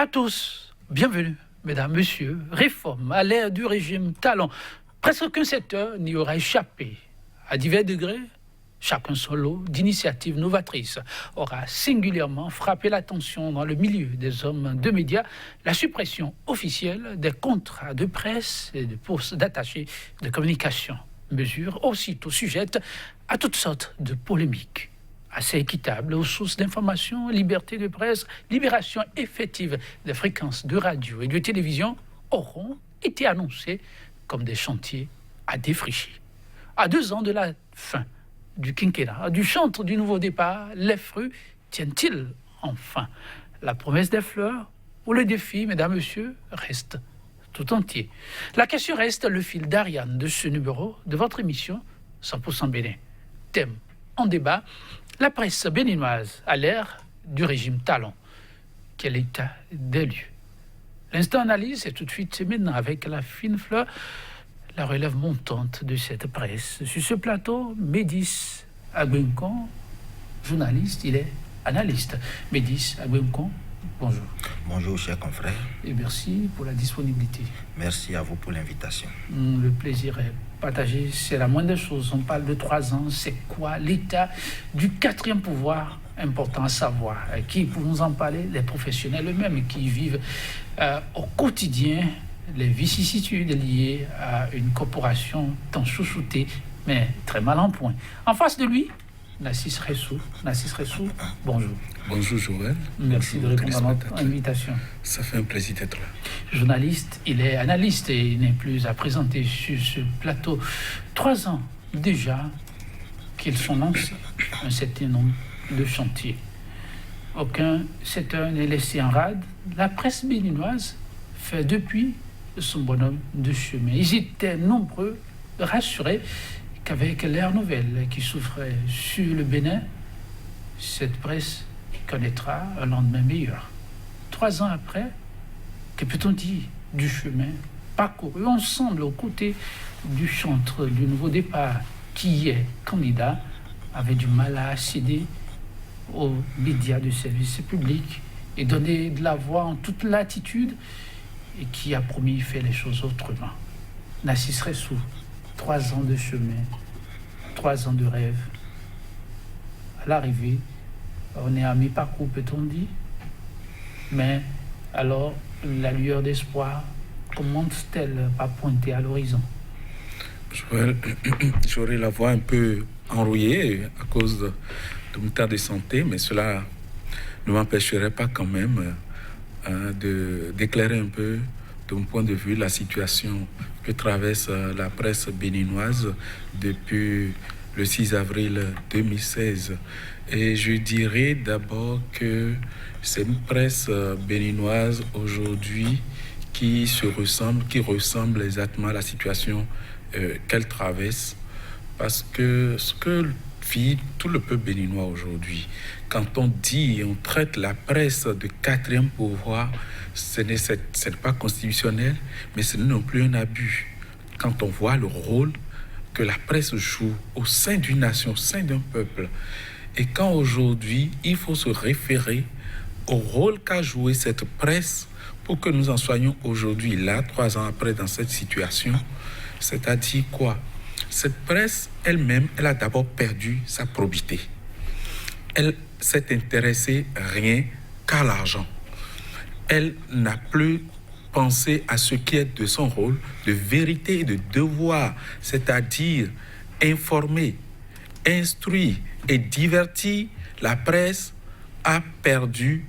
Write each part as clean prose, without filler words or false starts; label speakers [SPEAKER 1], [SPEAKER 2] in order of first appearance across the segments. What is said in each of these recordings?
[SPEAKER 1] À tous, bienvenue, mesdames, messieurs. Réforme à l'ère du régime Talon. Presque aucun secteur n'y aura échappé. À divers degrés, chacun son lot d'initiatives novatrices aura singulièrement frappé l'attention dans le milieu des hommes de médias. La suppression officielle des contrats de presse et de postes d'attachés de communication. Mesure aussitôt sujette à toutes sortes de polémiques. Assez équitable aux sources d'information, liberté de presse, libération effective des fréquences de radio et de télévision auront été annoncées comme des chantiers à défricher. À 2 ans de la fin du quinquennat, du chantre du nouveau départ, les fruits tiennent-ils enfin la promesse des fleurs ou le défi, mesdames, messieurs, reste tout entier? La question reste le fil d'Ariane de ce numéro de votre émission 100% Bénin. Thème en débat, la presse béninoise à l'ère du régime Talon. Quel état des lieux? L'instant analyse est tout de suite maintenant avec la fine fleur, la relève montante de cette presse. Sur ce plateau, Médis Agbenkon, journaliste, il est analyste. Médis Agbenkon, bonjour.
[SPEAKER 2] Bonjour, chers confrères.
[SPEAKER 1] Et merci pour la disponibilité.
[SPEAKER 2] Merci à vous pour l'invitation.
[SPEAKER 1] Le plaisir est partagé, c'est la moindre des choses. On parle de 3 ans, c'est quoi l'état du 4e pouvoir? Important à savoir. Qui, pour nous en parler, les professionnels eux-mêmes qui vivent au quotidien les vicissitudes liées à une corporation tant chouchoutée, mais très mal en point. En face de lui, Nassis Ressou. Nassis Ressou, bonjour.
[SPEAKER 3] Bonjour Joël.
[SPEAKER 1] Merci de répondre à notre invitation.
[SPEAKER 3] Ça fait un plaisir d'être là.
[SPEAKER 1] Journaliste, il est analyste et il n'est plus à présenter sur ce plateau. 3 ans déjà qu'ils sont lancés un certain nombre de chantiers. Aucun secteur n'est laissé en rade. La presse béninoise fait depuis son bonhomme de chemin. Ils étaient nombreux, rassurés qu'avec l'ère nouvelle qui souffrait sur le Bénin, cette presse connaîtra un lendemain meilleur. 3 ans après, que peut-on dire du chemin parcouru ensemble aux côtés du chantre du nouveau départ qui est candidat, avait du mal à accéder aux médias de service public et donner de la voix en toute latitude et qui a promis de faire les choses autrement. Nassis Ressou, 3 ans de chemin, 3 ans de rêve. À l'arrivée, on est à mi-parcours, peut-on dire, mais alors la lueur d'espoir commence-t-elle à pointer à l'horizon?
[SPEAKER 3] J'aurais la voix un peu enrouillée à cause de mon état de santé, mais cela ne m'empêcherait pas quand même d'éclairer un peu, de mon point de vue, la situation que traverse la presse béninoise depuis le 6 avril 2016. Et je dirais d'abord que c'est une presse béninoise aujourd'hui qui ressemble exactement à la situation qu'elle traverse, parce que ce que vit tout le peuple béninois aujourd'hui, quand on dit et on traite la presse de 4e pouvoir, ce n'est pas constitutionnel, mais ce n'est non plus un abus. Quand on voit le rôle que la presse joue au sein d'une nation, au sein d'un peuple, et quand aujourd'hui il faut se référer au rôle qu'a joué cette presse pour que nous en soyons aujourd'hui là, 3 ans après, dans cette situation, c'est-à-dire quoi? Cette presse elle-même, elle a d'abord perdu sa probité. Elle s'est intéressée rien qu'à l'argent. Elle n'a plus pensé à ce qui est de son rôle de vérité et de devoir, c'est-à-dire informer, instruire et divertir. La presse a perdu,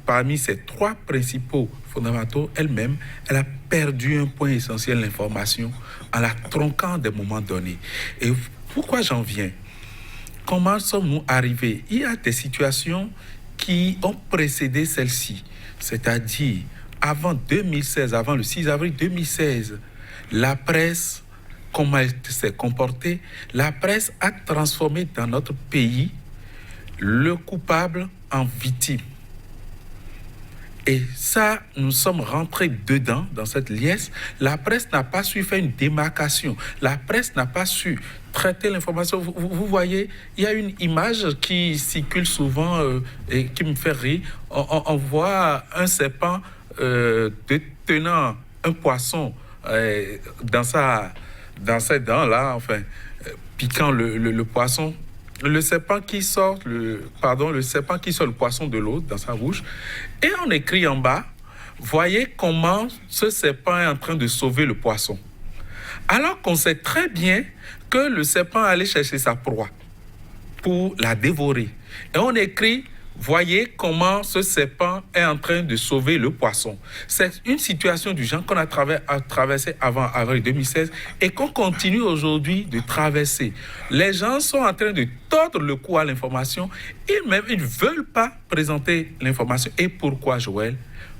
[SPEAKER 3] parmi ces 3 principaux fondamentaux, elle-même, elle a perdu un point essentiel, l'information, en la tronquant à des moments donnés. Et pourquoi j'en viens? Comment sommes-nous arrivés? Il y a des situations qui ont précédé celle-ci, c'est-à-dire avant 2016, avant le 6 avril 2016, la presse, comment elle s'est comportée? La presse a transformé dans notre pays le coupable en victime. Et ça, nous sommes rentrés dedans, dans cette liesse. La presse n'a pas su faire une démarcation. La presse n'a pas su traiter l'information. Vous voyez, il y a une image qui circule souvent et qui me fait rire. On voit un serpent tenant un poisson dans ses dents, là, enfin, piquant le poisson. Le serpent qui sort le poisson de l'eau dans sa bouche, et on écrit en bas, voyez comment ce serpent est en train de sauver le poisson. Alors qu'on sait très bien que le serpent allait chercher sa proie pour la dévorer. Et on écrit, voyez comment ce serpent est en train de sauver le poisson. C'est une situation du genre qu'on a traversée avant avril 2016 et qu'on continue aujourd'hui de traverser. Les gens sont en train de tordre le cou à l'information. Ils ne veulent pas présenter l'information. Et pourquoi, Joël?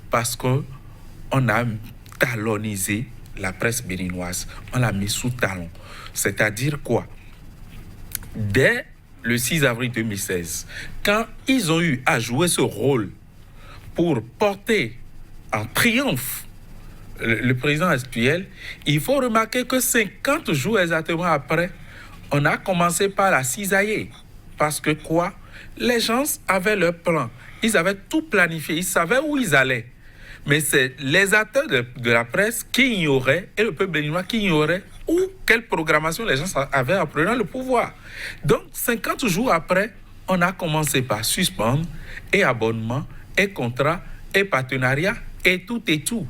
[SPEAKER 3] Parce qu'on a talonnisé la presse béninoise. On l'a mis sous talon. C'est-à-dire quoi? Dès le 6 avril 2016, quand ils ont eu à jouer ce rôle pour porter en triomphe le président actuel, il faut remarquer que 50 jours exactement après, on a commencé par la cisailler. Parce que quoi? Les gens avaient leur plan. Ils avaient tout planifié. Ils savaient où ils allaient. Mais c'est les acteurs de la presse qui ignoraient, et le peuple béninois qui ignorait ou quelle programmation les gens avaient en prenant le pouvoir. Donc, 50 jours après, on a commencé par suspendre et abonnement, et contrat, et partenariat, et tout et tout.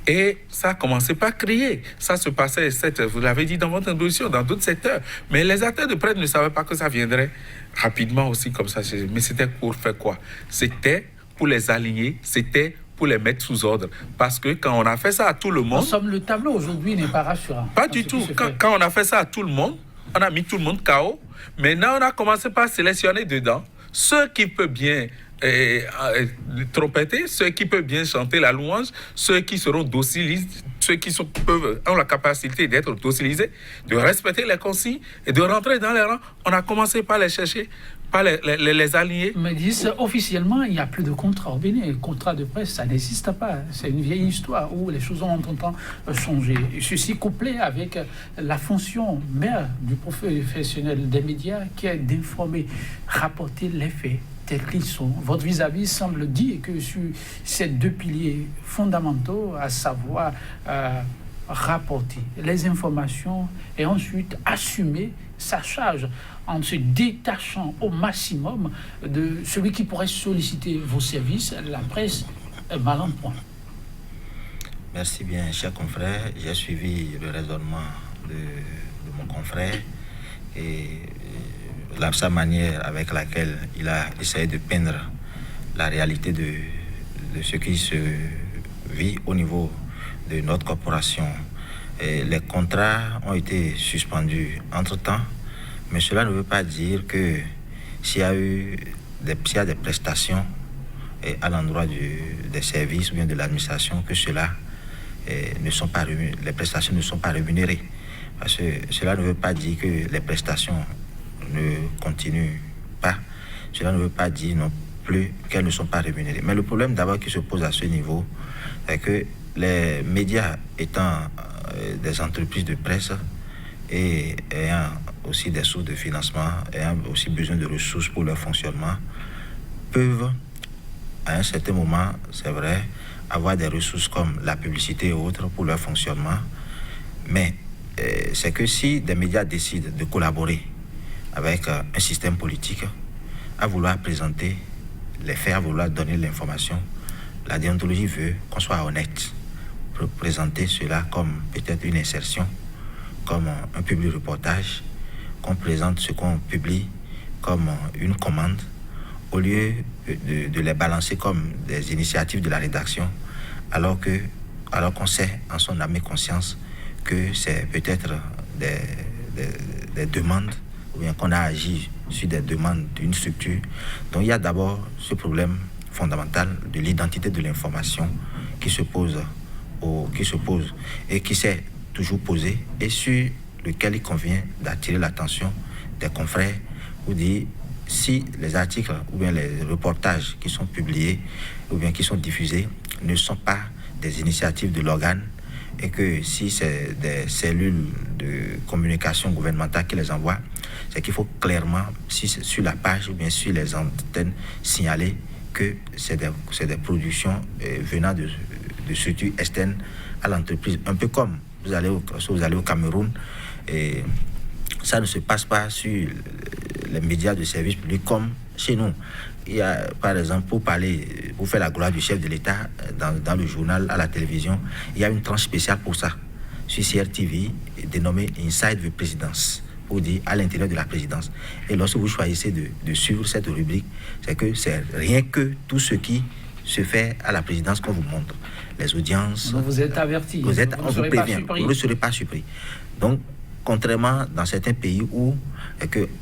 [SPEAKER 3] Et ça a commencé par crier. Ça se passait, vous l'avez dit dans votre introduction, dans d'autres secteurs. Mais les acteurs de presse ne savaient pas que ça viendrait rapidement aussi comme ça. Mais c'était pour faire quoi? C'était pour les aligner, c'était pour les mettre sous ordre. Parce que quand on a fait ça à tout le monde...
[SPEAKER 1] En somme, le tableau aujourd'hui n'est pas rassurant.
[SPEAKER 3] Pas du tout. Quand on a fait ça à tout le monde, on a mis tout le monde KO. Maintenant, on a commencé par sélectionner dedans ceux qui peuvent bien trompeter, ceux qui peuvent bien chanter la louange, ceux qui seront docilisés, ceux qui ont la capacité d'être docilisés, de respecter les consignes et de rentrer dans les rangs. On a commencé par les chercher, par les aligner.
[SPEAKER 1] Mais disent officiellement, il n'y a plus de contrat au Bénin. Le contrat de presse, ça n'existe pas. C'est une vieille histoire où les choses ont en temps changé. Et ceci couplé avec la fonction mère du professionnel des médias qui est d'informer, rapporter les faits tels qu'ils sont. Votre vis-à-vis semble dire que sur ces deux piliers fondamentaux, à savoir rapporter les informations et ensuite assumer sa charge en se détachant au maximum de celui qui pourrait solliciter vos services, la presse est mal en point.
[SPEAKER 2] Merci bien, cher confrère. J'ai suivi le raisonnement de mon confrère et sa manière avec laquelle il a essayé de peindre la réalité de ce qui se vit au niveau de notre corporation. Et les contrats ont été suspendus entre-temps, mais cela ne veut pas dire que s'il y a des prestations à l'endroit des services ou bien de l'administration, que les prestations ne sont pas rémunérées. Parce que cela ne veut pas dire que les prestations ne continuent pas. Cela ne veut pas dire non plus qu'elles ne sont pas rémunérées. Mais le problème d'abord qui se pose à ce niveau, c'est que les médias étant des entreprises de presse et ayant aussi des sources de financement, ayant aussi besoin de ressources pour leur fonctionnement, peuvent, à un certain moment, c'est vrai, avoir des ressources comme la publicité et autres pour leur fonctionnement. Mais c'est que si des médias décident de collaborer avec un système politique, à vouloir présenter les faits, à vouloir donner l'information, la déontologie veut qu'on soit honnête pour présenter cela comme peut-être une insertion, comme un public reportage, qu'on présente ce qu'on publie comme une commande, au lieu de les balancer comme des initiatives de la rédaction, alors qu'on sait en son âme et conscience que c'est peut-être des demandes, ou bien qu'on a agi sur des demandes d'une structure. Donc il y a d'abord ce problème fondamental de l'identité de l'information qui se pose et qui s'est toujours posé et sur lequel il convient d'attirer l'attention des confrères pour dire si les articles ou bien les reportages qui sont publiés ou bien qui sont diffusés ne sont pas des initiatives de l'organe, et que si c'est des cellules de communication gouvernementale qui les envoient, c'est qu'il faut clairement, si c'est sur la page ou bien sur les antennes, signaler que c'est des productions venant de structures externes à l'entreprise. Un peu comme vous allez au Cameroun, et ça ne se passe pas sur les médias de service public comme chez nous. Il y a, par exemple, pour faire la gloire du chef de l'État dans le journal, à la télévision, il y a une tranche spéciale pour ça, sur CRTV, dénommée Inside the Présidence, pour dire à l'intérieur de la présidence. Et lorsque vous choisissez de suivre cette rubrique, c'est que c'est rien que tout ce qui se fait à la présidence qu'on vous montre. Les audiences.
[SPEAKER 1] Donc vous êtes averti.
[SPEAKER 2] On vous prévient, vous ne serez pas surpris. Donc, contrairement dans certains pays où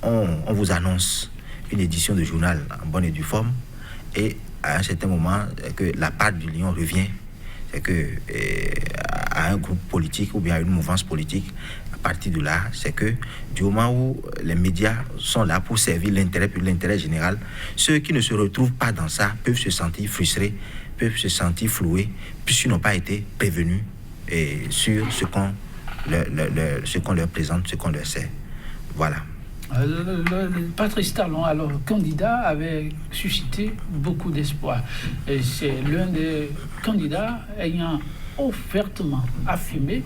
[SPEAKER 2] on vous annonce une édition de journal en bonne et due forme, et à un certain moment que la part du lion revient, c'est que à un groupe politique ou bien à une mouvance politique, à partir de là, c'est que du moment où les médias sont là pour servir l'intérêt public, l'intérêt général, ceux qui ne se retrouvent pas dans ça peuvent se sentir frustrés, peuvent se sentir floués, puisqu'ils n'ont pas été prévenus sur ce qu'on leur présente, ce qu'on leur sert. Voilà.
[SPEAKER 1] Patrice Talon, alors candidat, avait suscité beaucoup d'espoir. Et c'est l'un des candidats ayant ouvertement affirmé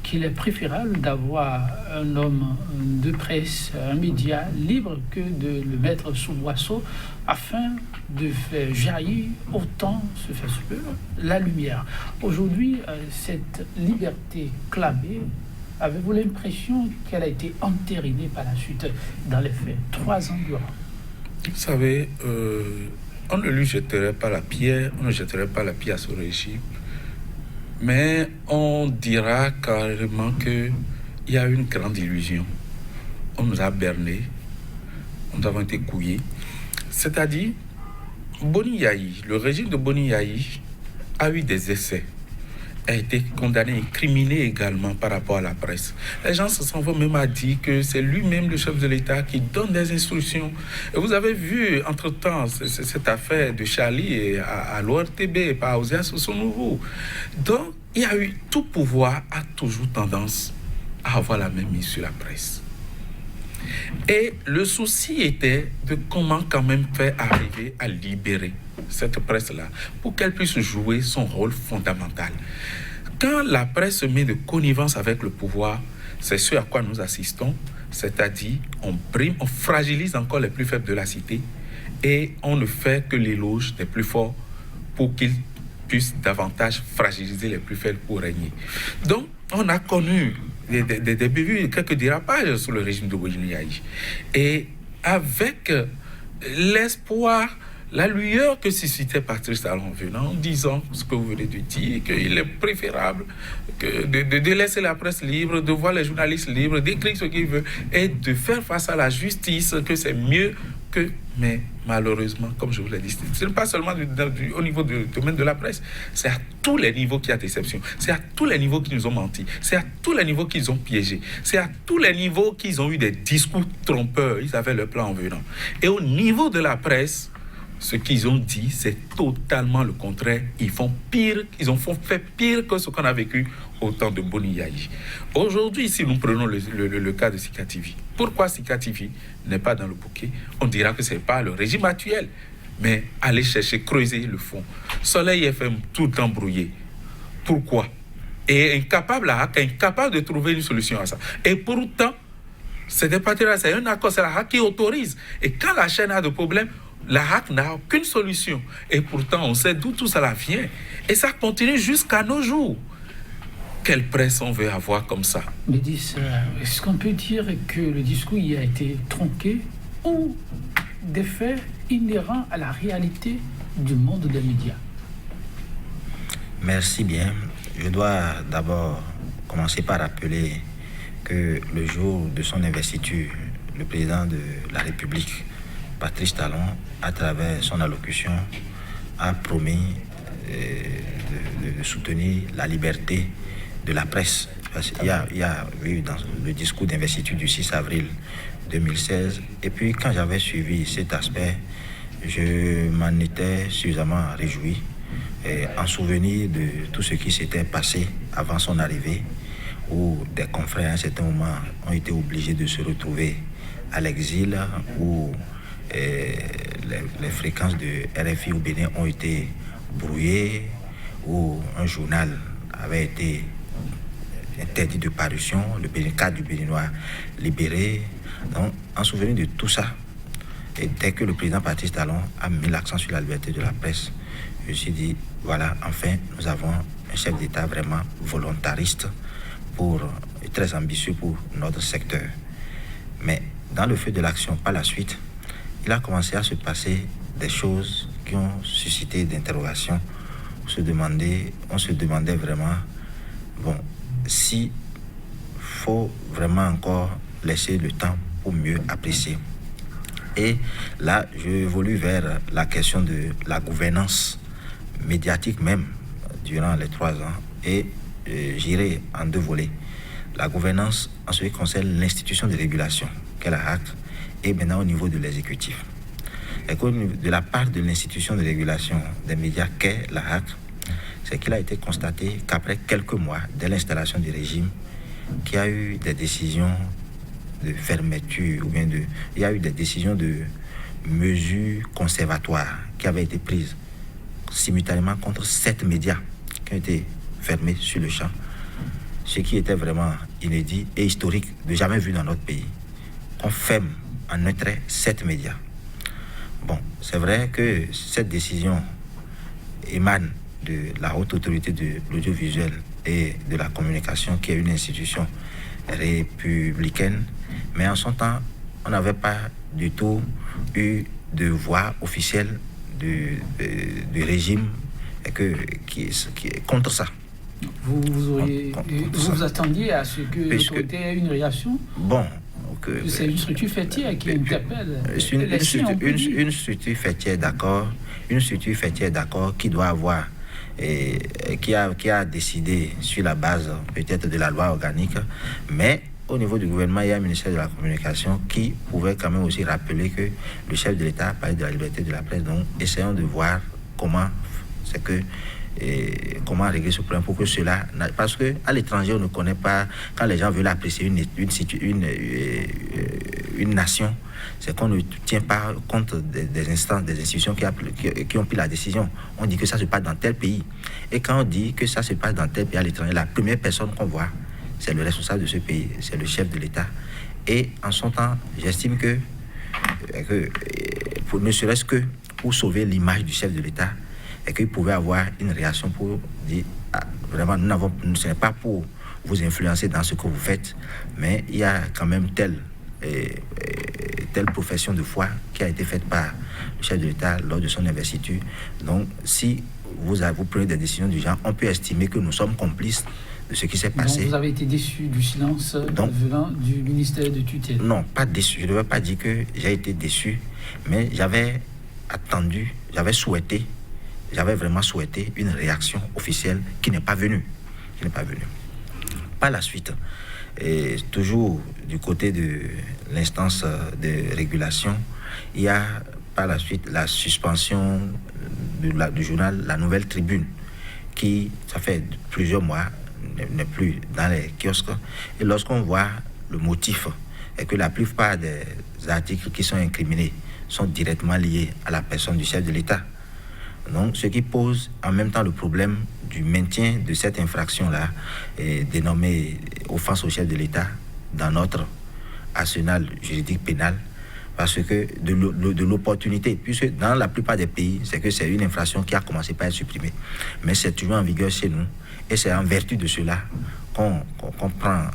[SPEAKER 1] qu'il est préférable d'avoir un homme de presse, un média libre, que de le mettre sous boisseau afin de faire jaillir autant se fait se peut la lumière. Aujourd'hui, cette liberté clamée, avez-vous l'impression qu'elle a été entérinée par la suite dans les faits, 3 ans durant?
[SPEAKER 3] Vous savez, on ne lui jetterait pas la pierre, on ne jetterait pas la pierre à ce régime, mais on dira carrément qu'il y a une grande illusion. On nous a bernés, nous avons été couillés. C'est-à-dire, Boni Yayi, le régime de Boni Yayi a eu des essais, a été condamné, incriminé également par rapport à la presse. Les gens se sont même à dire que c'est lui-même le chef de l'État qui donne des instructions. Et vous avez vu, entre-temps, cette affaire de Charlie à l'ORTB, par Osia Soso-Nouveau. Donc, il y a eu tout pouvoir, a toujours tendance à avoir la même mise sur la presse. Et le souci était de comment quand même faire arriver à libérer cette presse-là pour qu'elle puisse jouer son rôle fondamental. Quand la presse se met de connivence avec le pouvoir, c'est ce à quoi nous assistons, c'est-à-dire on brime, on fragilise encore les plus faibles de la cité et on ne fait que l'éloge des plus forts pour qu'ils puissent davantage fragiliser les plus faibles pour régner. Donc, on a connu des débuts, quelques dérapages sous le régime de Boni Yayi. Et avec l'espoir, la lueur que suscitait Patrice Talon en venant, en disant ce que vous venez de dire, qu'il est préférable de laisser la presse libre, de voir les journalistes libres, d'écrire ce qu'ils veulent et de faire face à la justice, que c'est mieux que... Mais malheureusement, comme je vous l'ai dit, ce n'est pas seulement au niveau du domaine de la presse, c'est à tous les niveaux qu'il y a déception, c'est à tous les niveaux qu'ils nous ont menti, c'est à tous les niveaux qu'ils ont piégé, c'est à tous les niveaux qu'ils ont eu des discours trompeurs, ils avaient leur plan en venant. Et au niveau de la presse, ce qu'ils ont dit, c'est totalement le contraire. Ils font pire, ils ont fait pire que ce qu'on a vécu au temps de Boni Yayi. Aujourd'hui, si nous prenons le cas de Sika TV, pourquoi Sika TV n'est pas dans le bouquet? On dira que ce n'est pas le régime actuel, mais aller chercher, creuser le fond. Soleil FM, tout embrouillé. Pourquoi? Et incapable de trouver une solution à ça. Et pourtant, c'est un accord, c'est la HAC qui autorise. Et quand la chaîne a des problèmes, la HAC n'a aucune solution. Et pourtant, on sait d'où tout cela vient. Et ça continue jusqu'à nos jours. Quelle presse on veut avoir comme ça?
[SPEAKER 1] Médis, est-ce qu'on peut dire que le discours y a été tronqué ou des faits inhérents à la réalité du monde des médias?
[SPEAKER 2] Merci bien. Je dois d'abord commencer par rappeler que le jour de son investiture, le président de la République, Patrice Talon, à travers son allocution, a promis de soutenir la liberté de la presse. Parce qu'il y a eu dans le discours d'investiture du 6 avril 2016. Et puis quand j'avais suivi cet aspect, je m'en étais suffisamment réjoui en souvenir de tout ce qui s'était passé avant son arrivée, où des confrères à un certain moment ont été obligés de se retrouver à l'exil, où les fréquences de RFI au Bénin ont été brouillées, où un journal avait été interdit de parution, le cadre du Béninois libéré. Donc, en souvenir de tout ça, et dès que le président Patrice Talon a mis l'accent sur la liberté de la presse, je me suis dit, voilà, enfin, nous avons un chef d'État vraiment volontariste et très ambitieux pour notre secteur. Mais dans le feu de l'action, par la suite, il a commencé à se passer des choses qui ont suscité d'interrogations. On se demandait vraiment, bon, si faut vraiment encore laisser le temps pour mieux apprécier. Et là, je évolue vers la question de la gouvernance médiatique même durant les 3 ans. Et j'irai en 2 volets. La gouvernance en ce qui concerne l'institution de régulation, qu'est la HAC, et maintenant au niveau de l'exécutif. Et de la part de l'institution de régulation des médias qu'est la HAC, c'est qu'il a été constaté qu'après quelques mois de l'installation du régime, qu'il y a eu des décisions de fermeture, ou bien il y a eu des décisions de mesures conservatoires qui avaient été prises simultanément contre 7 médias qui ont été fermés sur le champ, ce qui était vraiment inédit et historique, de jamais vu dans notre pays. On ferme en un trait 7 médias. Bon, c'est vrai que cette décision émane de la haute autorité de l'audiovisuel et de la communication, qui est une institution républicaine, mais en son temps, on n'avait pas du tout eu de voix officielle du régime qui est contre ça.
[SPEAKER 1] Vous attendiez à ce que l'autorité ait une réaction?
[SPEAKER 2] Bon.
[SPEAKER 1] C'est une structure fêtière qui interpelle.
[SPEAKER 2] Une structure fêtière, d'accord. Une structure fêtière, d'accord, qui doit avoir, qui a décidé sur la base peut-être de la loi organique, mais au niveau du gouvernement, il y a un ministère de la Communication qui pouvait quand même aussi rappeler que le chef de l'État parlait de la liberté de la presse. Donc, essayons de voir comment régler ce problème pour que cela... Parce qu'à l'étranger, on ne connaît pas... Quand les gens veulent apprécier une nation, c'est qu'on ne tient pas compte des instances, des institutions qui ont pris la décision. On dit que ça se passe dans tel pays. Et quand on dit que ça se passe dans tel pays à l'étranger, la première personne qu'on voit, c'est le responsable de ce pays, c'est le chef de l'État. Et en son temps, j'estime que ne serait-ce que pour sauver l'image du chef de l'État, et qu'il pouvait avoir une réaction pour dire vraiment, ce n'est pas pour vous influencer dans ce que vous faites, mais il y a quand même telle profession de foi qui a été faite par le chef de l'État lors de son investiture. Donc, si vous prenez des décisions du genre, on peut estimer que nous sommes complices de ce qui s'est passé.
[SPEAKER 1] Donc vous avez été déçu du silence venant du ministère de tutelle?
[SPEAKER 2] Non, pas déçu. Je ne veux pas dire que j'ai été déçu, mais j'avais attendu, j'avais vraiment souhaité une réaction officielle qui n'est pas venue. Par la suite, et toujours du côté de l'instance de régulation, il y a par la suite la suspension du journal La Nouvelle Tribune, qui, ça fait plusieurs mois, n'est plus dans les kiosques. Et lorsqu'on voit le motif, et que la plupart des articles qui sont incriminés sont directement liés à la personne du chef de l'État. Donc, ce qui pose en même temps le problème du maintien de cette infraction-là, dénommée offense au chef de l'État, dans notre arsenal juridique pénal, parce que de l'opportunité, puisque dans la plupart des pays, c'est que c'est une infraction qui a commencé par être supprimée, mais c'est toujours en vigueur chez nous, et c'est en vertu de cela qu'on prend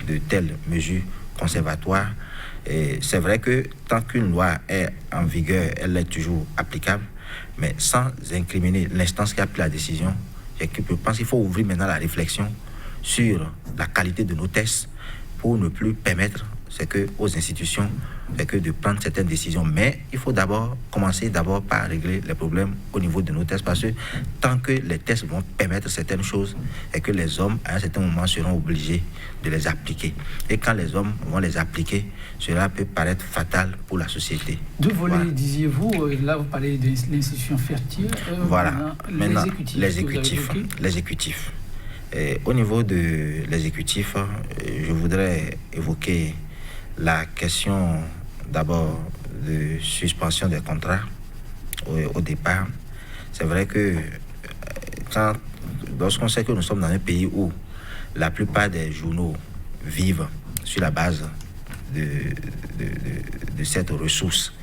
[SPEAKER 2] de telles mesures conservatoires. Et c'est vrai que tant qu'une loi est en vigueur, elle est toujours applicable, mais sans incriminer l'instance qui a pris la décision. Je pense qu'il faut ouvrir maintenant la réflexion sur la qualité de nos tests pour ne plus permettre c'est que aux institutions, c'est que de prendre certaines décisions. Mais il faut commencer par régler les problèmes au niveau de nos tests, parce que tant que les tests vont permettre certaines choses, et que les hommes, à un certain moment, seront obligés de les appliquer. Et quand les hommes vont les appliquer, cela peut paraître fatal pour la société.
[SPEAKER 1] Deux volets, voilà. Disiez-vous, là vous parlez de l'institution fertile.
[SPEAKER 2] Voilà, maintenant, l'exécutif. Au niveau de l'exécutif, je voudrais évoquer la question d'abord de suspension des contrats au départ. C'est vrai que lorsqu'on sait que nous sommes dans un pays où la plupart des journaux vivent sur la base de cette ressource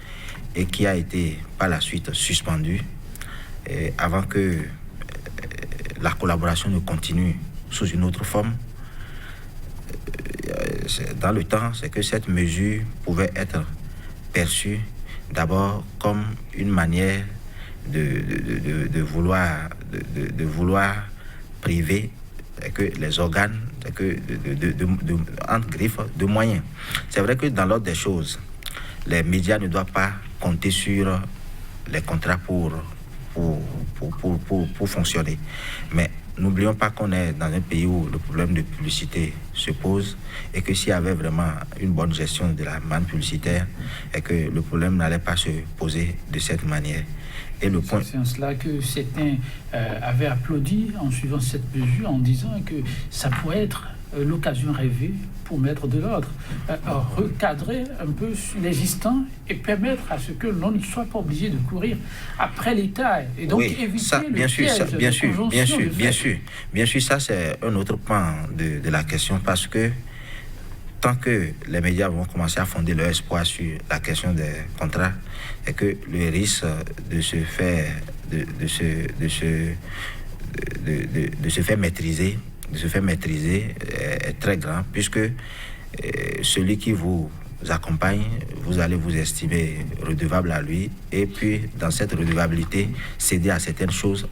[SPEAKER 2] et qui a été par la suite suspendue avant que la collaboration ne continue sous une autre forme. Dans le temps, c'est que cette mesure pouvait être perçue d'abord comme une manière de vouloir priver que les organes entre griffes de moyens. C'est vrai que dans l'ordre des choses, les médias ne doivent pas compter sur les contrats pour fonctionner. Mais n'oublions pas qu'on est dans un pays où le problème de publicité se pose et que s'il y avait vraiment une bonne gestion de la manne publicitaire, et que le problème n'allait pas se poser de cette manière. Et le point...
[SPEAKER 1] C'est en cela que certains avaient applaudi en suivant cette mesure, en disant que ça pourrait être l'occasion rêvée pour mettre de l'ordre, recadrer un peu l'existant et permettre à ce que l'on ne soit pas obligé de courir après l'État et donc éviter
[SPEAKER 2] ça, bien sûr, ça c'est un autre pan de la question, parce que tant que les médias vont commencer à fonder leur espoir sur la question des contrats, et que le risque de se faire maîtriser est très grand, puisque celui qui vous accompagne, vous allez vous estimer redevable à lui, et puis dans cette redevabilité, céder à certaines choses,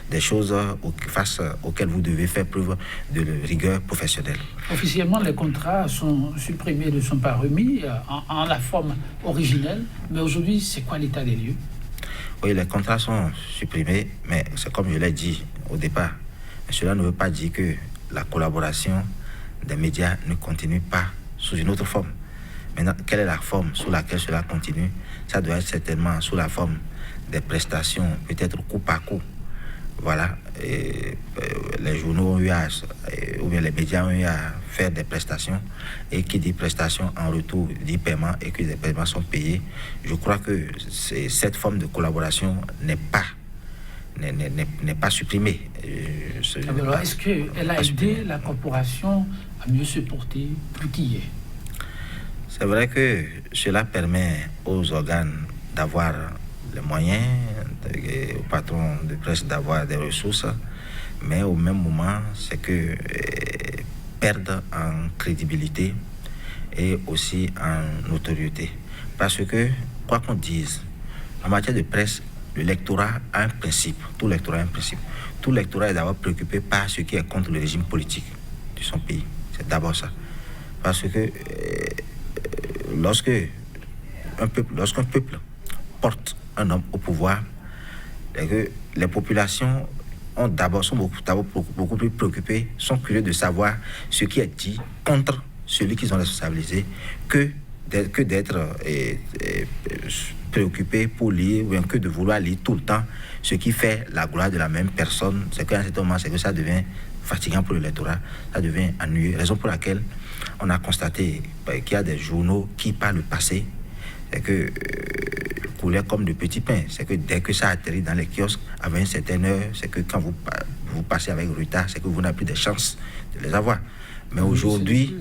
[SPEAKER 2] des choses face auxquelles vous devez faire preuve de rigueur professionnelle.
[SPEAKER 1] Officiellement, les contrats sont supprimés, ne sont pas remis en la forme originelle, mais aujourd'hui, c'est quoi l'état des lieux?
[SPEAKER 2] Oui, les contrats sont supprimés, mais c'est comme je l'ai dit au départ. Cela ne veut pas dire que la collaboration des médias ne continue pas sous une autre forme. Maintenant, quelle est la forme sous laquelle cela continue? Ça doit être certainement sous la forme des prestations, peut-être coup par coup. Voilà, les journaux ont eu ou bien les médias ont eu à faire des prestations, et qui dit prestations en retour dit paiement, et que les paiements sont payés. Je crois que cette forme de collaboration n'est pas supprimée.
[SPEAKER 1] Alors, est-ce qu'elle a aidé la corporation à mieux se porter plus qu'hier?
[SPEAKER 2] C'est vrai que cela permet aux organes d'avoir les moyens, aux patrons de presse d'avoir des ressources, mais au même moment, c'est que perdent en crédibilité et aussi en notoriété. Parce que, quoi qu'on dise, en matière de presse, le lectorat a un principe, tout lectorat a un principe. Tout lectorat est d'abord préoccupé par ce qui est contre le régime politique de son pays. C'est d'abord ça. Parce que lorsqu'un peuple porte un homme au pouvoir, les populations sont beaucoup plus préoccupées, sont curieux de savoir ce qui est dit contre celui qu'ils ont responsabilisé que d'être préoccupé pour lire, ou bien que de vouloir lire tout le temps ce qui fait la gloire de la même personne. C'est qu'à un certain moment, c'est que ça devient fatigant pour le lectorat, ça devient ennuyeux. Raison pour laquelle on a constaté qu'il y a des journaux qui, par le passé, c'est que coulaient comme de petits pains. C'est que dès que ça atterrit dans les kiosques, avec une certaine heure, c'est que quand vous passez avec retard, c'est que vous n'avez plus de chance de les avoir. Mais aujourd'hui,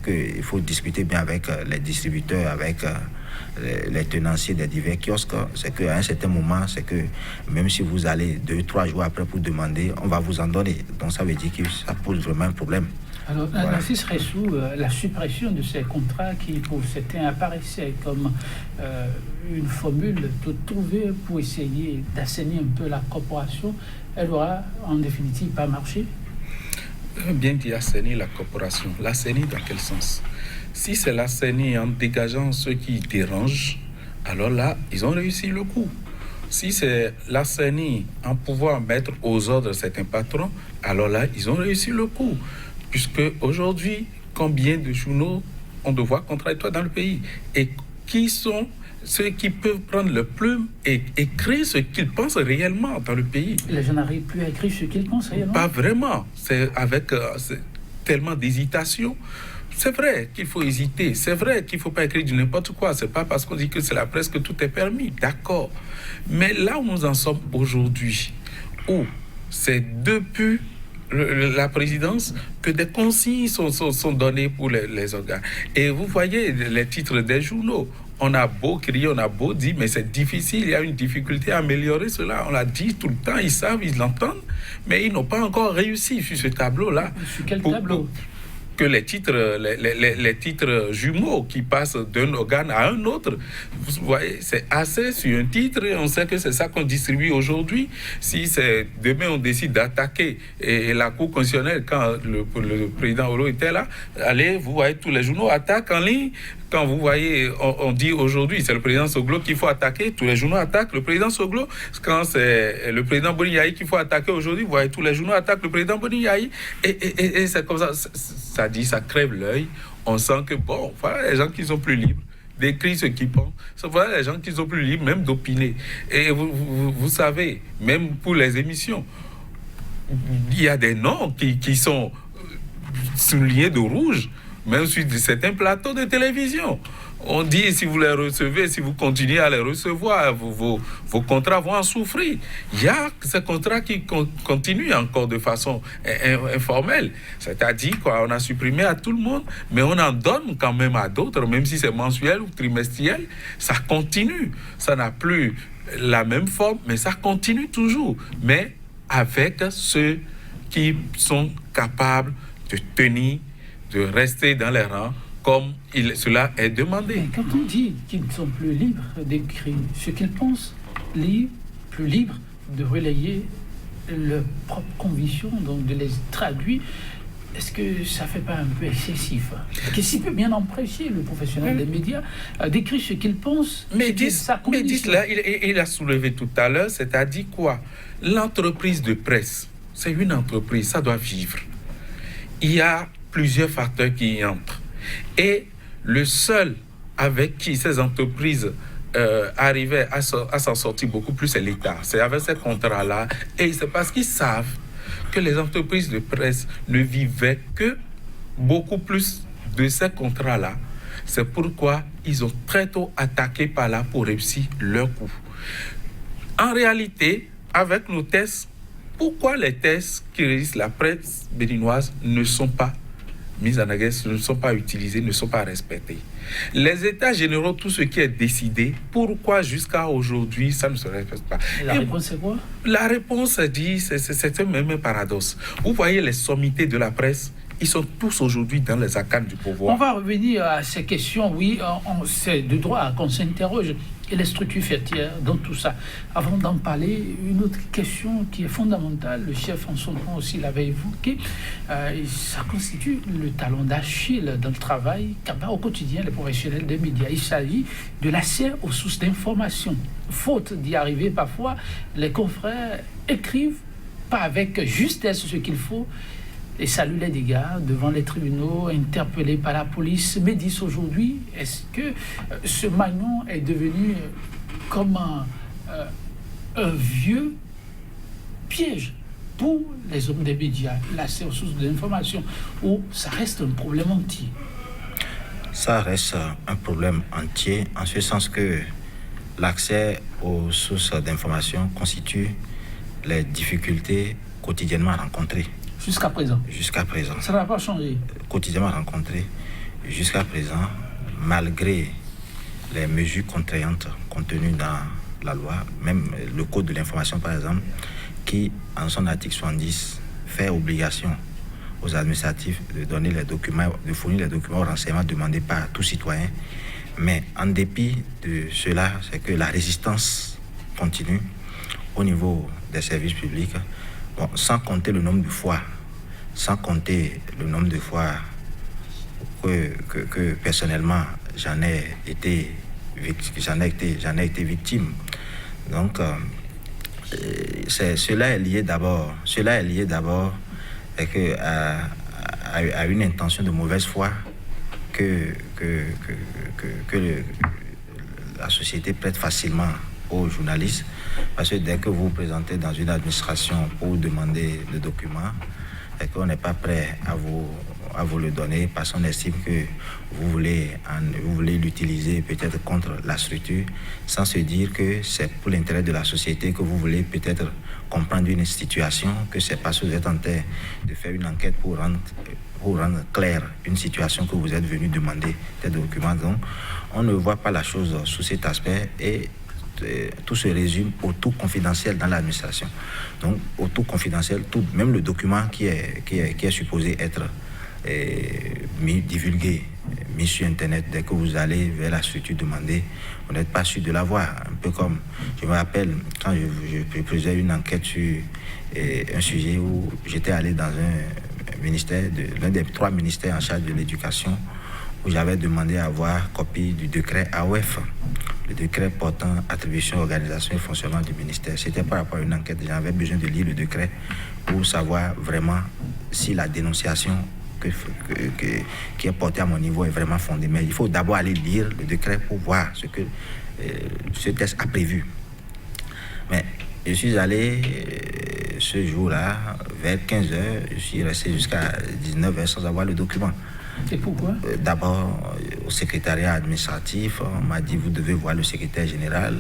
[SPEAKER 2] il faut discuter bien avec les distributeurs, avec les tenanciers des divers kiosques. C'est qu'à un certain moment, c'est que même si vous allez 2-3 jours après pour demander, on va vous en donner. Donc ça veut dire que ça pose vraiment un problème.
[SPEAKER 1] Alors, voilà. Narcisse Ressou, la suppression de ces contrats qui, pour certains, apparaissaient comme une formule trouvée pour essayer d'assainir un peu la corporation, elle aura en définitive pas marché?
[SPEAKER 3] Bien dit la CENI, la corporation. La CENI, dans quel sens? Si c'est la CENI en dégageant ceux qui dérangent, alors là, ils ont réussi le coup. Si c'est la CENI en pouvant mettre aux ordres certains patrons, alors là, ils ont réussi le coup. Puisque aujourd'hui, combien de journaux ont de voix contradictoires dans le pays? Et qui sont ceux qui peuvent prendre le plume et écrire ce qu'ils pensent réellement dans le pays?
[SPEAKER 1] Les gens n'arrivent plus à écrire ce qu'ils pensent réellement?
[SPEAKER 3] Pas vraiment. C'est avec tellement d'hésitation. C'est vrai qu'il faut hésiter. C'est vrai qu'il ne faut pas écrire du n'importe quoi. C'est pas parce qu'on dit que c'est la presse que tout est permis. D'accord. Mais là où nous en sommes aujourd'hui, où c'est depuis la présidence que des consignes sont données pour les organes. Et vous voyez les titres des journaux. On a beau crier, on a beau dire, mais c'est difficile, il y a une difficulté à améliorer cela. On l'a dit tout le temps, ils savent, ils l'entendent, mais ils n'ont pas encore réussi sur ce tableau-là.
[SPEAKER 1] Sur quel tableau?
[SPEAKER 3] Que les titres jumeaux qui passent d'un organe à un autre, vous voyez, c'est assez sur un titre et on sait que c'est ça qu'on distribue aujourd'hui. Si c'est demain on décide d'attaquer et la Cour constitutionnelle, quand le président Olo était là, allez, vous voyez tous les journaux attaquent en ligne. Quand vous voyez, on dit aujourd'hui, c'est le président Soglo qu'il faut attaquer, tous les journaux attaquent le président Soglo. Quand c'est le président Boni-Yahi qu'il faut attaquer aujourd'hui, vous voyez, tous les journaux attaquent le président Boni-Yahi. Et c'est comme ça, ça crève l'œil. On sent que, bon, voilà les gens qui sont plus libres d'écrire ce qu'ils pensent. Voilà les gens qui sont plus libres même d'opiner. Et vous savez, même pour les émissions, il y a des noms qui sont soulignés de rouge. Même sur certains plateaux de télévision. On dit, si vous les recevez, si vous continuez à les recevoir, vos contrats vont en souffrir. Il y a ces contrats qui continuent encore de façon informelle. C'est-à-dire qu'on a supprimé à tout le monde, mais on en donne quand même à d'autres, même si c'est mensuel ou trimestriel. Ça continue. Ça n'a plus la même forme, mais ça continue toujours. Mais avec ceux qui sont capables de tenir, de rester dans les rangs comme cela est demandé.
[SPEAKER 1] Mais quand on dit qu'ils ne sont plus libres d'écrire ce qu'ils pensent, plus libres de relayer leurs propres convictions, donc de les traduire, est-ce que ça ne fait pas un peu excessif? Qu'est-ce qui peut bien empêcher le professionnel des médias d'écrire ce qu'il pense?
[SPEAKER 3] Mais dites-là, il a soulevé tout à l'heure, c'est-à-dire quoi? L'entreprise de presse, c'est une entreprise, ça doit vivre. Il y a plusieurs facteurs qui y entrent. Et le seul avec qui ces entreprises arrivaient à s'en sortir beaucoup plus, c'est l'État. C'est avec ces contrats-là. Et c'est parce qu'ils savent que les entreprises de presse ne vivaient que beaucoup plus de ces contrats-là. C'est pourquoi ils ont très tôt attaqué par là pour réussir leur coup. En réalité, avec nos tests, pourquoi les tests qui régissent la presse béninoise ne sont pas mises en agresse, ne sont pas utilisées, ne sont pas respectées? Les états généraux, tout ce qui est décidé, pourquoi jusqu'à aujourd'hui ça ne se respecte pas?
[SPEAKER 1] La réponse c'est quoi? La
[SPEAKER 3] réponse dit, c'est un même paradoxe. Vous voyez les sommités de la presse, ils sont tous aujourd'hui dans les arcanes du pouvoir.
[SPEAKER 1] On va revenir à ces questions, oui, c'est de droit qu'on s'interroge. Et les structures fêtières dans tout ça. Avant d'en parler, une autre question qui est fondamentale, le chef en son temps aussi l'avait évoqué, ça constitue le talon d'Achille dans le travail qu'ont au quotidien les professionnels des médias. Il s'agit de l'accès aux sources d'information. Faute d'y arriver parfois, les confrères écrivent pas avec justesse ce qu'il faut et saluent les dégâts devant les tribunaux, interpellés par la police. Mais disent aujourd'hui, est-ce que ce maillon est devenu comme un vieux piège pour les hommes des médias, l'accès aux sources d'information, ou ça reste un problème entier?
[SPEAKER 2] Ça reste un problème entier, en ce sens que l'accès aux sources d'information constitue les difficultés quotidiennement rencontrées.
[SPEAKER 1] Jusqu'à présent.
[SPEAKER 2] Jusqu'à présent.
[SPEAKER 1] Ça n'a pas changé.
[SPEAKER 2] Quotidiennement rencontré. Jusqu'à présent, malgré les mesures contraignantes contenues dans la loi, même le Code de l'information par exemple, qui en son article 70 fait obligation aux administratifs de donner les documents, de fournir les documents aux renseignements demandés par tout citoyen. Mais en dépit de cela, c'est que la résistance continue au niveau des services publics. Bon, sans compter le nombre de fois sans compter le nombre de fois que personnellement j'en ai été victime. Donc cela est lié d'abord à une intention de mauvaise foi que la société prête facilement aux journalistes, parce que dès que vous vous présentez dans une administration pour demander le document et qu'on n'est pas prêt à vous le donner parce qu'on estime que vous voulez l'utiliser peut-être contre la structure, sans se dire que c'est pour l'intérêt de la société, que vous voulez peut-être comprendre une situation, que c'est parce que vous êtes en train de faire une enquête pour rendre claire une situation que vous êtes venu demander des documents. Donc, on ne voit pas la chose sous cet aspect et tout se résume au tout confidentiel dans l'administration. Donc, au tout confidentiel, même le document qui est supposé être divulgué, mis sur Internet, dès que vous allez vers la structure demander, vous n'êtes pas sûr de l'avoir. Un peu comme, je me rappelle, quand je faisais une enquête sur un sujet où j'étais allé dans un ministère, l'un des 3 ministères en charge de l'éducation, où j'avais demandé à avoir copie du décret AOF, le décret portant attribution, organisation et fonctionnement du ministère. C'était par rapport à une enquête, j'avais besoin de lire le décret pour savoir vraiment si la dénonciation qui est portée à mon niveau est vraiment fondée. Mais il faut d'abord aller lire le décret pour voir ce que ce texte a prévu. Mais je suis allé ce jour-là, vers 15h, je suis resté jusqu'à 19h sans avoir le document.
[SPEAKER 1] Et pourquoi?
[SPEAKER 2] D'abord, au secrétariat administratif, on m'a dit, vous devez voir le secrétaire général.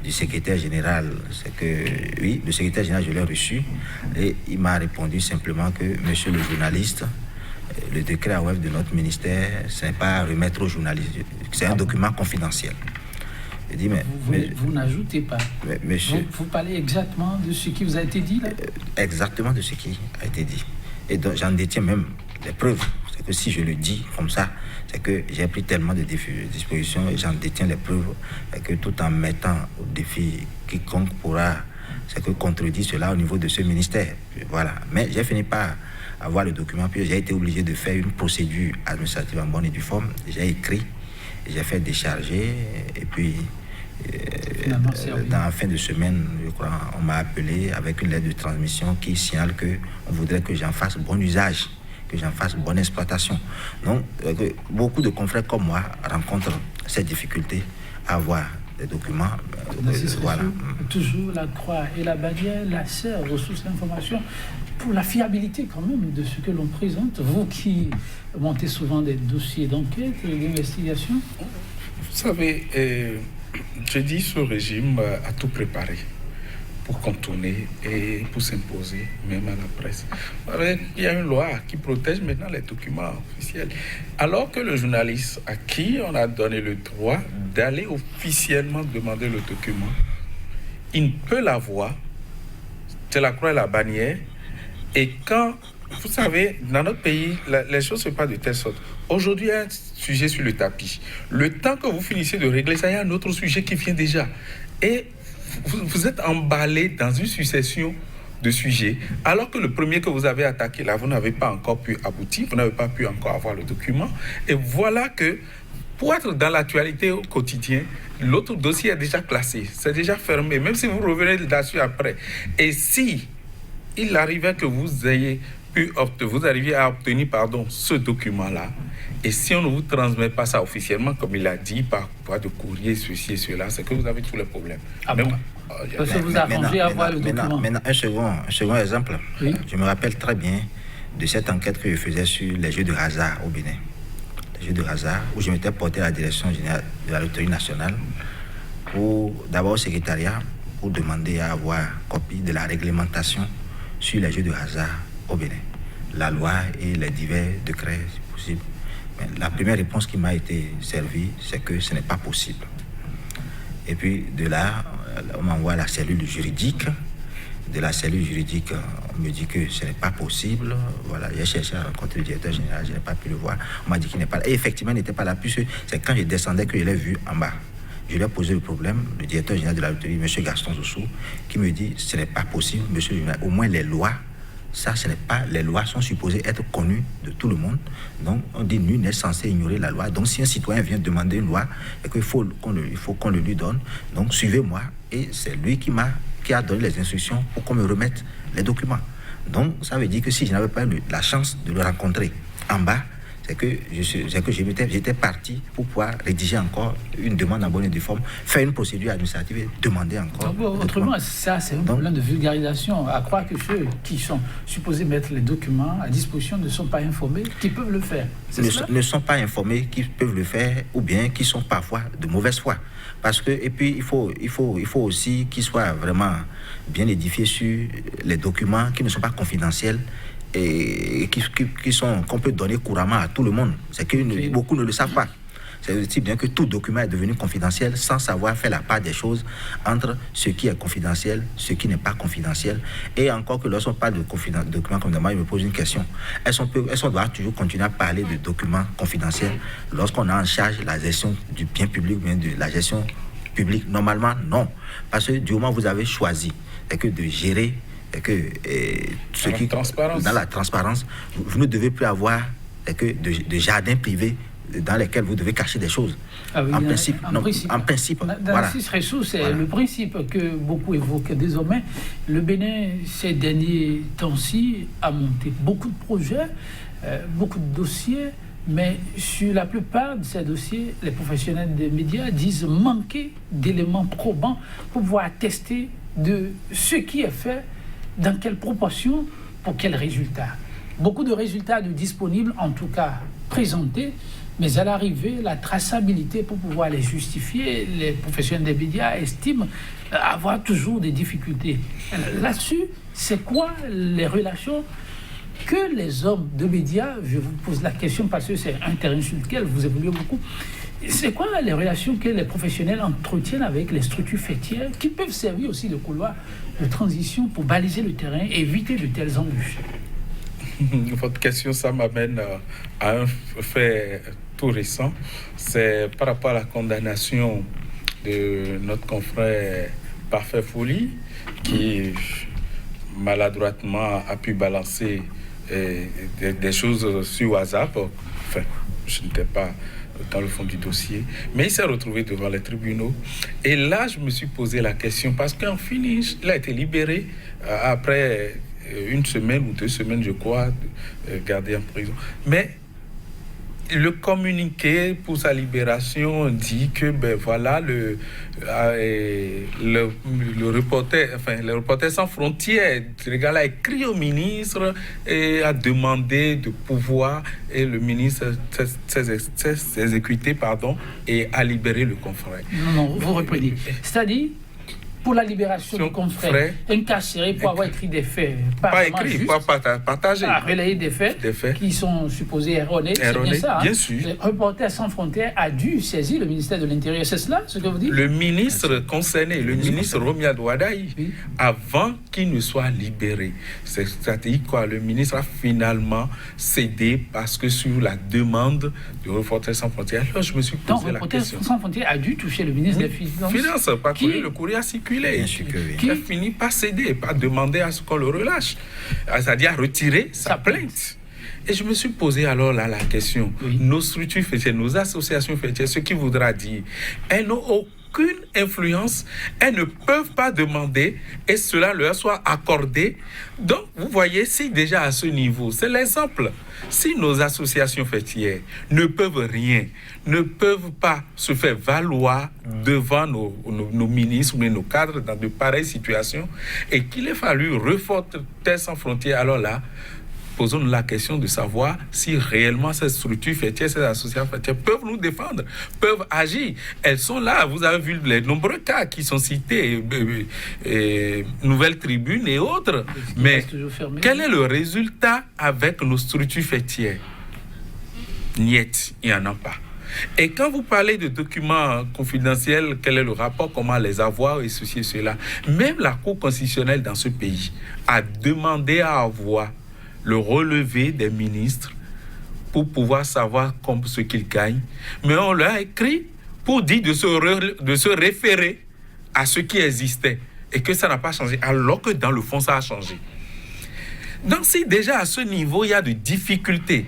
[SPEAKER 2] Du secrétaire général, c'est que, oui, le secrétaire général, je l'ai reçu. Et il m'a répondu simplement que, monsieur le journaliste, le décret AOF de notre ministère, ce n'est pas à remettre aux journalistes. C'est un document confidentiel. Je dis,
[SPEAKER 1] vous n'ajoutez pas.
[SPEAKER 2] Monsieur,
[SPEAKER 1] vous parlez exactement de ce qui vous a été dit, là?
[SPEAKER 2] Exactement de ce qui a été dit. Et donc, j'en détiens même des preuves. C'est que si je le dis comme ça, c'est que j'ai pris tellement de dispositions et j'en détiens les preuves, et que tout en mettant au défi quiconque pourra, c'est que contredit cela au niveau de ce ministère. Voilà. Mais j'ai fini par avoir le document, puis j'ai été obligé de faire une procédure administrative en bonne et due forme. J'ai écrit, j'ai fait décharger, et puis dans la fin de semaine, je crois, on m'a appelé avec une lettre de transmission qui signale qu'on voudrait que j'en fasse bon usage, que j'en fasse bonne exploitation. Donc, beaucoup de confrères comme moi rencontrent cette difficulté à avoir des documents.
[SPEAKER 1] Voilà. Toujours la croix et la bannière, la serre, ressources d'information, pour la fiabilité quand même de ce que l'on présente. Vous qui montez souvent des dossiers d'enquête et d'investigation.
[SPEAKER 3] Vous savez, je dis ce régime a tout préparé pour contourner et pour s'imposer, même à la presse. Il y a une loi qui protège maintenant les documents officiels. Alors que le journaliste à qui on a donné le droit d'aller officiellement demander le document, il ne peut l'avoir. C'est la croix et la bannière. Et quand, vous savez, dans notre pays, les choses ne se passent de telle sorte. Aujourd'hui, il y a un sujet sur le tapis. Le temps que vous finissez de régler ça, il y a un autre sujet qui vient déjà. Et vous êtes emballé dans une succession de sujets, alors que le premier que vous avez attaqué, là, vous n'avez pas encore pu aboutir, vous n'avez pas pu encore avoir le document. Et voilà que, pour être dans l'actualité au quotidien, l'autre dossier est déjà classé, c'est déjà fermé, même si vous revenez là-dessus après. Et si il arrivait que vous arriviez à obtenir ce document-là, et si on ne vous transmet pas ça officiellement, comme il a dit, par voie de courrier, ceci et cela, c'est que vous avez tous les problèmes.
[SPEAKER 1] Ah bon? Parce que vous arrangez à voir le document.
[SPEAKER 2] Maintenant, un second exemple. Oui. Je me rappelle très bien de cette enquête que je faisais sur les jeux de hasard au Bénin. Les jeux de hasard, où je m'étais porté à la direction générale de la Loterie nationale, d'abord au secrétariat, pour demander à avoir copie de la réglementation sur les jeux de hasard au Bénin. La loi et les divers décrets, si possible. Mais la première réponse qui m'a été servie, c'est que ce n'est pas possible. Et puis de là, on m'envoie à la cellule juridique. De la cellule juridique, on me dit que ce n'est pas possible. Voilà, j'ai cherché à rencontrer le directeur général, je n'ai pas pu le voir. On m'a dit qu'il n'est pas là. Et effectivement, il n'était pas là, puisque c'est quand je descendais que je l'ai vu en bas. Je lui ai posé le problème, le directeur général de la loterie, M. Gaston Zossou, qui me dit ce n'est pas possible, monsieur le général. Au moins les lois Ça, ce n'est pas... Les lois sont supposées être connues de tout le monde. Donc, on dit nul n'est censé ignorer la loi. Donc, si un citoyen vient demander une loi et qu'il faut qu'on le lui donne, donc suivez-moi. Et c'est lui qui a donné les instructions pour qu'on me remette les documents. Donc, ça veut dire que si je n'avais pas eu la chance de le rencontrer en bas, c'est que j'étais parti pour pouvoir rédiger encore une demande en bonne et due forme, faire une procédure administrative et demander encore.
[SPEAKER 1] Donc, autrement, ça, c'est un problème de vulgarisation. À croire que ceux qui sont supposés mettre les documents à disposition ne sont pas informés, qui peuvent le faire.
[SPEAKER 2] Ne sont pas informés, qui peuvent le faire, ou bien qui sont parfois de mauvaise foi. Parce que, et puis, il faut aussi qu'ils soient vraiment bien édifiés sur les documents qui ne sont pas confidentiels et qu'on peut donner couramment à tout le monde. C'est que beaucoup ne le savent pas. C'est aussi bien que tout document est devenu confidentiel sans savoir faire la part des choses entre ce qui est confidentiel, ce qui n'est pas confidentiel. Et encore que lorsqu'on parle de documents comme moi, il me pose une question. Est-ce qu'on doit toujours continuer à parler de documents confidentiels lorsqu'on a en charge la gestion du bien public ou bien de la gestion publique? Normalement, non. Parce que du moment où vous avez choisi que de gérer dans la transparence, vous ne devez plus avoir de jardins privés dans lesquels vous devez cacher des choses.
[SPEAKER 1] Ah oui,
[SPEAKER 2] en principe.
[SPEAKER 1] Dans
[SPEAKER 2] Voilà.
[SPEAKER 1] le Ressou, c'est le principe que beaucoup évoquent désormais. Le Bénin, ces derniers temps-ci, a monté beaucoup de projets, beaucoup de dossiers, mais sur la plupart de ces dossiers, les professionnels des médias disent manquer d'éléments probants pour pouvoir attester de ce qui est fait, dans quelle proportion, pour quels résultats. Beaucoup de résultats disponibles, en tout cas présentés, mais à l'arrivée, la traçabilité pour pouvoir les justifier, les professionnels des médias estiment avoir toujours des difficultés. Là-dessus, c'est quoi les relations que les hommes de médias, je vous pose la question parce que c'est un terrain sur lequel vous évoluez beaucoup, c'est quoi les relations que les professionnels entretiennent avec les structures faîtières qui peuvent servir aussi de couloir de transition pour baliser le terrain et éviter de telles embûches?
[SPEAKER 3] Votre question, ça m'amène à un fait tout récent. C'est par rapport à la condamnation de notre confrère Parfait Folie, qui maladroitement a pu balancer des choses sur WhatsApp. Enfin, je n'étais pas dans le fond du dossier, mais il s'est retrouvé devant les tribunaux. Et là, je me suis posé la question, parce qu'en finish, il a été libéré après une semaine ou 2 semaines, je crois, gardé en prison. Mais le communiqué pour sa libération dit que voilà le reporter sans frontières, ce gars-là a écrit au ministre et a demandé de pouvoir, et le ministre s'est exécuté et a libéré le confrère.
[SPEAKER 1] Non, vous reprenez. C'est-à-dire, pour la libération du confrère incarcéré pour avoir écrit des faits.
[SPEAKER 3] Pas écrit, pas partagé.
[SPEAKER 1] Relayer des faits qui sont supposés erronés. C'est bien ça.
[SPEAKER 3] Bien sûr.
[SPEAKER 1] Le Reporters sans frontières a dû saisir le ministère de l'Intérieur. C'est cela ce que vous dites?
[SPEAKER 3] Le ministre concerné, le ministre Romiad Ouadaï, avant qu'il ne soit libéré. C'est-à-dire quoi? Le ministre a finalement cédé parce que sur la demande de Reporters sans frontières, alors je me suis posé la question.
[SPEAKER 1] Reporters sans frontières a dû toucher le ministre des Finances.
[SPEAKER 3] Le courrier a circulé. Qui a fini par céder, par demander à ce qu'on le relâche, c'est-à-dire à retirer sa plainte. Et je me suis posé alors là la question, nos structures faîtières, nos associations faîtières, ce qui voudra dire, elles n'ont aucune influence, elles ne peuvent pas demander et cela leur soit accordé. Donc, vous voyez, si déjà à ce niveau, c'est l'exemple. Si nos associations faîtières ne peuvent rien, ne peuvent pas se faire valoir devant nos ministres ou nos cadres dans de pareilles situations, et qu'il ait fallu Reporters sans frontières, alors là, posons-nous la question de savoir si réellement ces structures faîtières, ces associations faîtières peuvent nous défendre, peuvent agir. Elles sont là, vous avez vu les nombreux cas qui sont cités, Nouvelle Tribune et autres. Mais quel est le résultat avec nos structures faîtières? Niet, il n'y en a pas. Et quand vous parlez de documents confidentiels, quel est le rapport, comment les avoir et ceci et cela, même la Cour constitutionnelle dans ce pays a demandé à avoir le relevé des ministres pour pouvoir savoir ce qu'ils gagnent. Mais on leur a écrit pour dire de se référer à ce qui existait et que ça n'a pas changé, alors que dans le fond, ça a changé. Donc si déjà à ce niveau, il y a des difficultés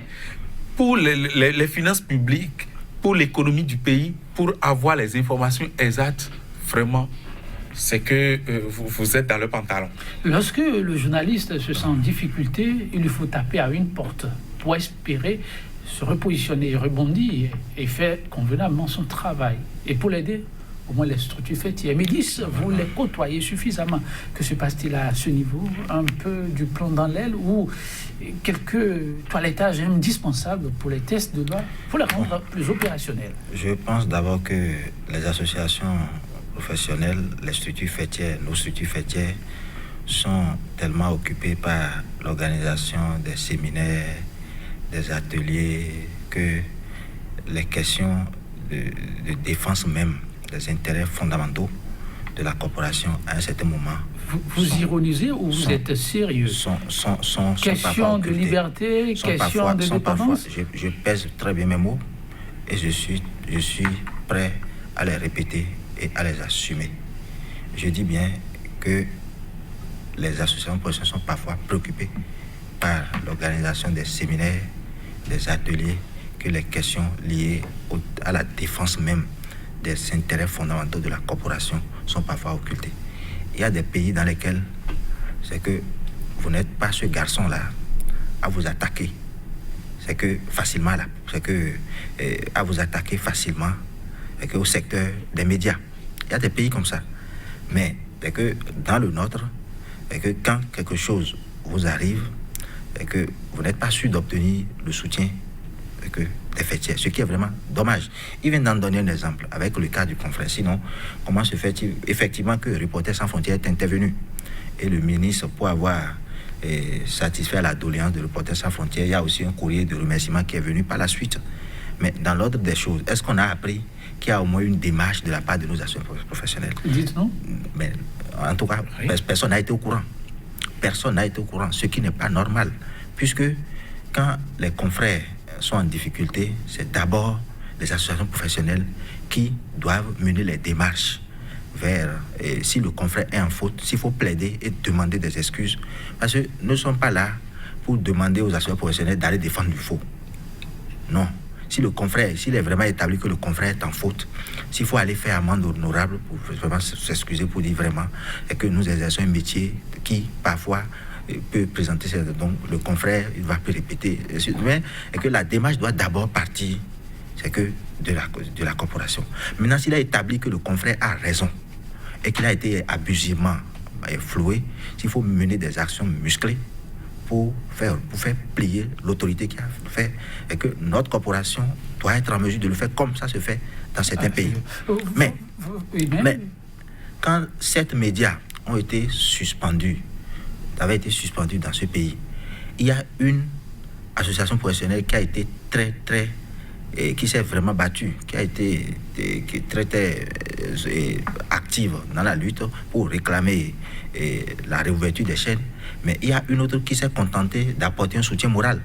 [SPEAKER 3] pour les finances publiques, pour l'économie du pays, pour avoir les informations exactes, vraiment, c'est que vous êtes dans le pantalon.
[SPEAKER 1] Lorsque le journaliste se sent en difficulté, il lui faut taper à une porte pour espérer se repositionner, rebondir et faire convenablement son travail. Et pour l'aider, au moins les structures fêtières. Médis, vous les côtoyez suffisamment. Que se passe-t-il à ce niveau? Un peu du plomb dans l'aile ou quelques toilettages indispensables pour les tests de loi, pour les rendre plus opérationnels?
[SPEAKER 2] Je pense d'abord que les associations professionnelles, les structures fêtières, nos structures fêtières sont tellement occupées par l'organisation des séminaires, des ateliers, que les questions de défense même des intérêts fondamentaux de la corporation à un certain moment.
[SPEAKER 1] Vous ironisez ou vous êtes sérieux? Question de liberté, question de dépendance.
[SPEAKER 2] Je pèse très bien mes mots et je suis prêt à les répéter et à les assumer. Je dis bien que les associations professionnelles sont parfois préoccupées par l'organisation des séminaires, des ateliers, que les questions liées à la défense même des intérêts fondamentaux de la corporation sont parfois occultés. Il y a des pays dans lesquels c'est que vous n'êtes pas ce garçon-là à vous attaquer. C'est que facilement là, c'est que à vous attaquer facilement, c'est que au secteur des médias. Il y a des pays comme ça. Mais c'est que dans le nôtre, c'est que quand quelque chose vous arrive, c'est que vous n'êtes pas sûr d'obtenir le soutien des fêtières, ce qui est vraiment dommage. Il vient d'en donner un exemple avec le cas du confrère. Sinon, comment se fait-il effectivement que Reporters sans frontières est intervenu et le ministre, pour avoir satisfait la doléance de Reporters sans frontières, il y a aussi un courrier de remerciement qui est venu par la suite. Mais dans l'ordre des choses, est-ce qu'on a appris qu'il y a au moins une démarche de la part de nos associations professionnelles?
[SPEAKER 1] Dites-nous.
[SPEAKER 2] Mais en tout cas, oui. Personne n'a été au courant. Personne n'a été au courant, ce qui n'est pas normal, puisque quand les confrères sont en difficulté, c'est d'abord les associations professionnelles qui doivent mener les démarches vers, si le confrère est en faute, s'il faut plaider et demander des excuses, parce que nous ne sommes pas là pour demander aux associations professionnelles d'aller défendre du faux. Non. Si le confrère, s'il est vraiment établi que le confrère est en faute, s'il faut aller faire amende honorable pour vraiment s'excuser, pour dire vraiment que nous exerçons un métier qui parfois peut présenter, donc le confrère, il va plus répéter, mais et que la démarche doit d'abord partir, c'est que de la corporation. Maintenant, s'il a établi que le confrère a raison et qu'il a été abusivement floué, s'il faut mener des actions musclées pour faire plier l'autorité qui a fait, et que notre corporation doit être en mesure de le faire comme ça se fait dans certains pays. Mais quand 7 médias ont été suspendus, avait été suspendu dans ce pays, il y a une association professionnelle qui a été très qui s'est vraiment battue, qui a été très active dans la lutte pour réclamer la réouverture des chaînes. Mais il y a une autre qui s'est contentée d'apporter un soutien moral.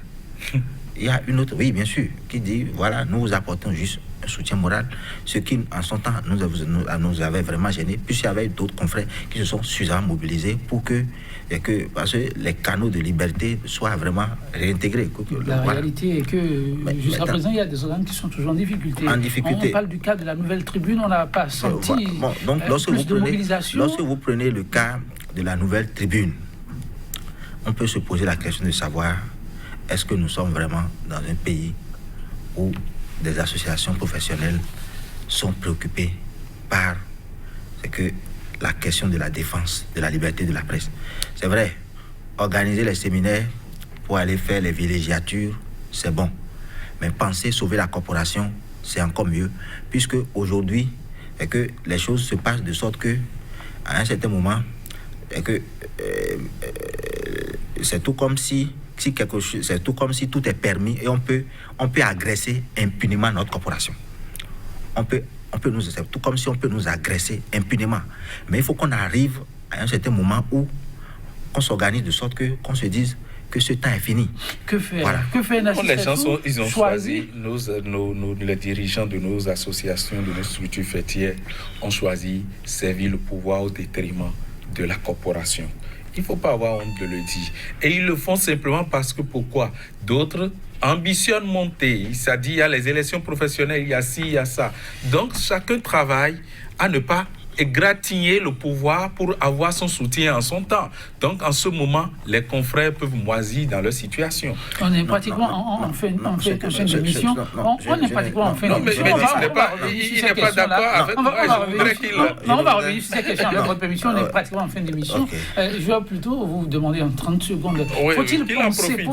[SPEAKER 2] Il y a une autre, oui bien sûr, qui dit voilà, nous vous apportons juste un soutien moral, ce qui en son temps nous avait vraiment gêné, puisqu'il y avait d'autres confrères qui se sont suffisamment mobilisés pour parce que les canaux de liberté soient vraiment réintégrés.
[SPEAKER 1] La réalité est que jusqu'à présent, il y a des organes qui sont toujours en difficulté. On parle du cas de la Nouvelle Tribune, on n'a pas senti
[SPEAKER 2] donc,
[SPEAKER 1] plus de mobilisation.
[SPEAKER 2] Lorsque vous prenez le cas de la Nouvelle Tribune, on peut se poser la question de savoir est-ce que nous sommes vraiment dans un pays où des associations professionnelles sont préoccupées par la question de la défense de la liberté de la presse. C'est vrai, organiser les séminaires pour aller faire les villégiatures, c'est bon. Mais penser sauver la corporation, c'est encore mieux, puisque aujourd'hui, les choses se passent de sorte que, à un certain moment, c'est tout comme si tout est permis et on peut agresser impunément notre corporation. C'est tout comme si on peut nous agresser impunément. Mais il faut qu'on arrive à un certain moment où on s'organise de sorte qu'on se dise que ce temps est fini.
[SPEAKER 1] Que faire?
[SPEAKER 2] Voilà.
[SPEAKER 1] Que faire
[SPEAKER 3] les gens ils ont choisi, les dirigeants de nos associations, de nos structures fêtières ont choisi servir le pouvoir au détriment de la corporation. Il ne faut pas avoir honte de le dire. Et ils le font simplement parce que pourquoi? D'autres ambitionnent monter. C'est-à-dire, il y a les élections professionnelles, il y a ci, il y a ça. Donc, chacun travaille à ne pas égratigner le pouvoir pour avoir son soutien en son temps. Donc, en ce moment, les confrères peuvent moisir dans leur situation.
[SPEAKER 1] On est pratiquement en fin d'émission. On est pratiquement en fin d'émission.
[SPEAKER 3] Il n'est pas d'accord avec moi.
[SPEAKER 1] On va revenir sur cette question avec votre permission. On est pratiquement en fin d'émission. Je vais plutôt vous demander en 30 secondes.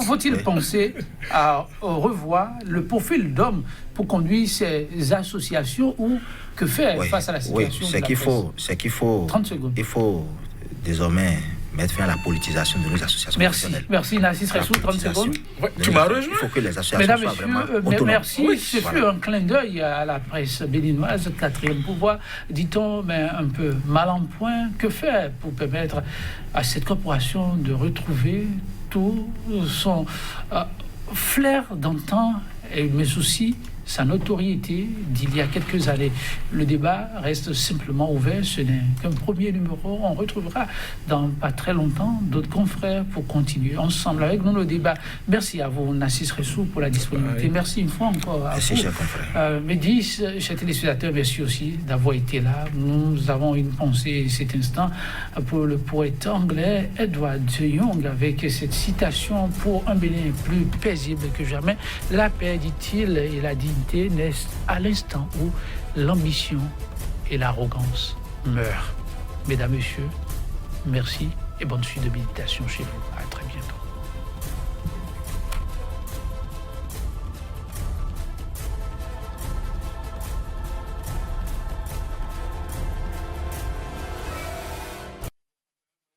[SPEAKER 1] Faut-il penser à revoir le profil d'homme pour conduire ces associations ou que faire face à la situation?
[SPEAKER 2] C'est qu'il faut
[SPEAKER 1] 30 secondes.
[SPEAKER 2] Il faut désormais mettre fin à la politisation de nos associations professionnelles.
[SPEAKER 1] Merci Narcisse Ressou, 30 secondes.
[SPEAKER 3] Tu m'as rejoint.
[SPEAKER 2] Il faut que les associations soient vraiment autonomes.
[SPEAKER 1] Merci. Ce fut un clin d'œil à la presse béninoise, quatrième pouvoir, dit-on, mais un peu mal en point. Que faire pour permettre à cette corporation de retrouver tout son flair d'antan, mais aussi sa notoriété d'il y a quelques années? Le débat reste simplement ouvert, ce n'est qu'un premier numéro. On retrouvera dans pas très longtemps d'autres confrères pour continuer ensemble avec nous le débat. Merci à vous, Narcisse Ressou, pour la disponibilité. Merci une fois encore à
[SPEAKER 2] merci,
[SPEAKER 1] vous.
[SPEAKER 2] Chers confrères.
[SPEAKER 1] Mehdi, chers téléspectateurs, merci aussi d'avoir été là. Nous avons une pensée cet instant pour le poète anglais Edward Young avec cette citation: pour un Bénin plus paisible que jamais, la paix, dit-il, et la dignité naissent à l'instant où l'ambition et l'arrogance meurent. Mesdames, Messieurs, merci et bonne suite de méditation chez vous. À très bientôt.